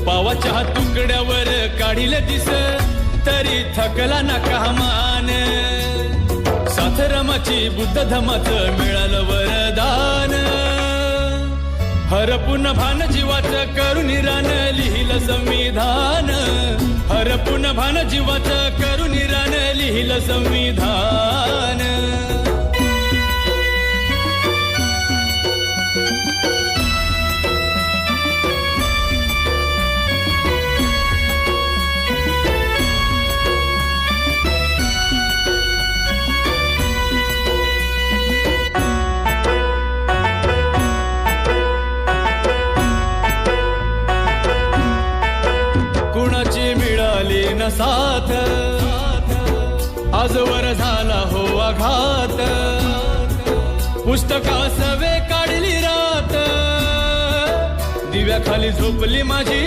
पावाच्या तुकड्यावर काढील दिस तरी थकला ना कामान साथरमाची बुद्ध धमाचं मिळालं वरदान हरपुन भान जीवाचं करून रान लिहिलं संविधान हरपुन भान जीवाचं करून रान लिहिलं संविधान न साथ आजवर झाला हो आघात पुस्तका सवे काढली रात दिव्याखाली झोपली माझी